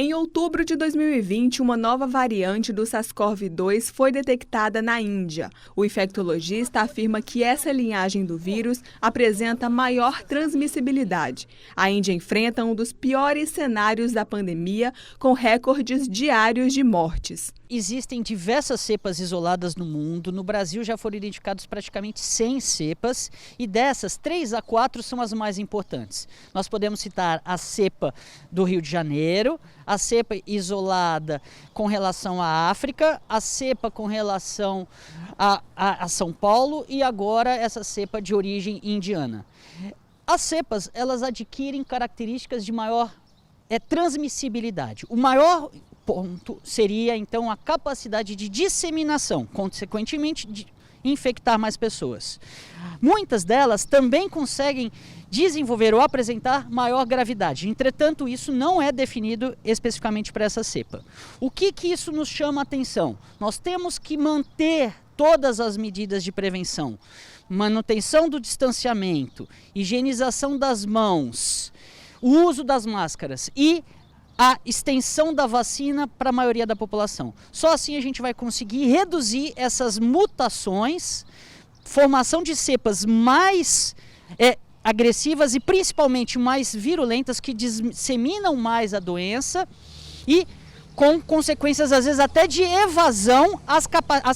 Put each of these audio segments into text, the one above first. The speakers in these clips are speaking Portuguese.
Em outubro de 2020, uma nova variante do SARS-CoV-2 foi detectada na Índia. O infectologista afirma que essa linhagem do vírus apresenta maior transmissibilidade. A Índia enfrenta um dos piores cenários da pandemia, com recordes diários de mortes. Existem diversas cepas isoladas no mundo. No Brasil já foram identificados praticamente 100 cepas e dessas, 3 a 4 são as mais importantes. Nós podemos citar a cepa do Rio de Janeiro, a cepa isolada com relação à África, a cepa com relação a São Paulo e agora essa cepa de origem indiana. As cepas, elas adquirem características de maior transmissibilidade. O maior ponto seria, então, a capacidade de disseminação, consequentemente, de infectar mais pessoas. Muitas delas também conseguem desenvolver ou apresentar maior gravidade. Entretanto, isso não é definido especificamente para essa cepa. O que isso nos chama a atenção? Nós temos que manter todas as medidas de prevenção, manutenção do distanciamento, higienização das mãos, o uso das máscaras e a extensão da vacina para a maioria da população. Só assim a gente vai conseguir reduzir essas mutações, formação de cepas mais agressivas e principalmente mais virulentas que disseminam mais a doença e com consequências às vezes até de evasão às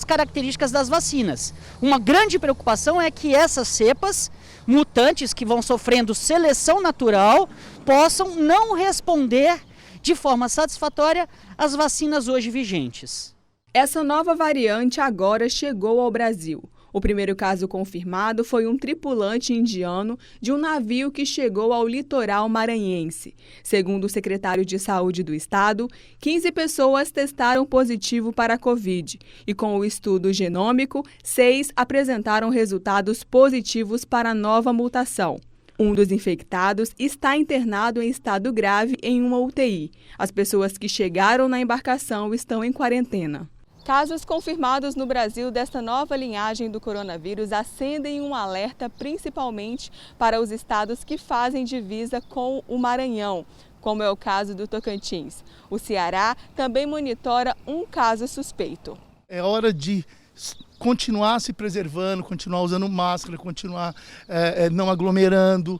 características das vacinas. Uma grande preocupação é que essas cepas mutantes que vão sofrendo seleção natural possam não responder de forma satisfatória às vacinas hoje vigentes. Essa nova variante agora chegou ao Brasil. O primeiro caso confirmado foi um tripulante indiano de um navio que chegou ao litoral maranhense. Segundo o secretário de Saúde do estado, 15 pessoas testaram positivo para a Covid e com o estudo genômico, 6 apresentaram resultados positivos para a nova mutação. Um dos infectados está internado em estado grave em uma UTI. As pessoas que chegaram na embarcação estão em quarentena. Casos confirmados no Brasil desta nova linhagem do coronavírus acendem um alerta principalmente para os estados que fazem divisa com o Maranhão, como é o caso do Tocantins. O Ceará também monitora um caso suspeito. É hora de continuar se preservando, continuar usando máscara, continuar não aglomerando.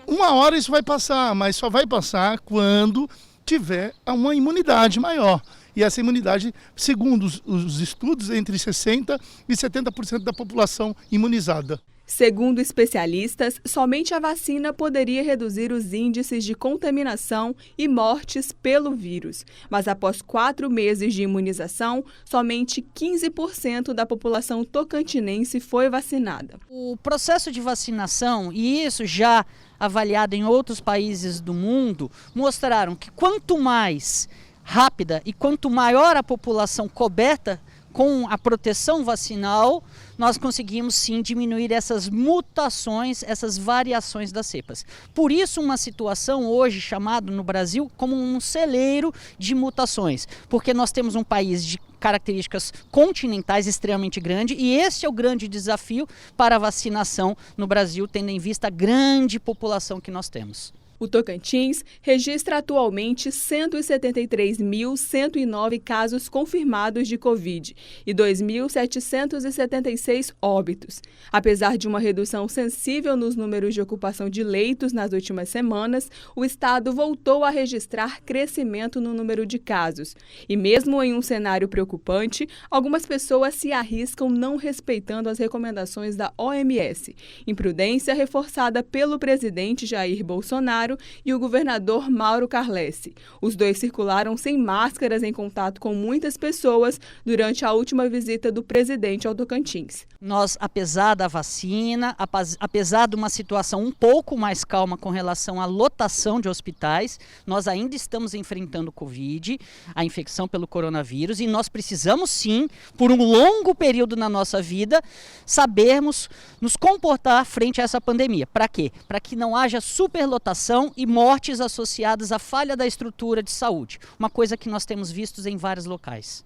Uma hora isso vai passar, mas só vai passar quando tiver uma imunidade maior. E essa imunidade, segundo os estudos, entre 60% e 70% da população imunizada. Segundo especialistas, somente a vacina poderia reduzir os índices de contaminação e mortes pelo vírus. Mas após 4 meses de imunização, somente 15% da população tocantinense foi vacinada. O processo de vacinação, e isso já avaliado em outros países do mundo, mostraram que quanto mais rápida e quanto maior a população coberta com a proteção vacinal, nós conseguimos sim diminuir essas mutações, essas variações das cepas. Por isso uma situação hoje chamada no Brasil como um celeiro de mutações, porque nós temos um país de características continentais extremamente grande e esse é o grande desafio para a vacinação no Brasil, tendo em vista a grande população que nós temos. O Tocantins registra atualmente 173.109 casos confirmados de Covid e 2.776 óbitos. Apesar de uma redução sensível nos números de ocupação de leitos nas últimas semanas, o estado voltou a registrar crescimento no número de casos. E mesmo em um cenário preocupante, algumas pessoas se arriscam não respeitando as recomendações da OMS. Imprudência reforçada pelo presidente Jair Bolsonaro e o governador Mauro Carlessi. Os dois circularam sem máscaras em contato com muitas pessoas durante a última visita do presidente ao Tocantins. Nós, apesar da vacina, apesar de uma situação um pouco mais calma com relação à lotação de hospitais, nós ainda estamos enfrentando o Covid, a infecção pelo coronavírus, e nós precisamos sim, por um longo período na nossa vida, sabermos nos comportar frente a essa pandemia. Para quê? Para que não haja superlotação e mortes associadas à falha da estrutura de saúde, uma coisa que nós temos visto em vários locais.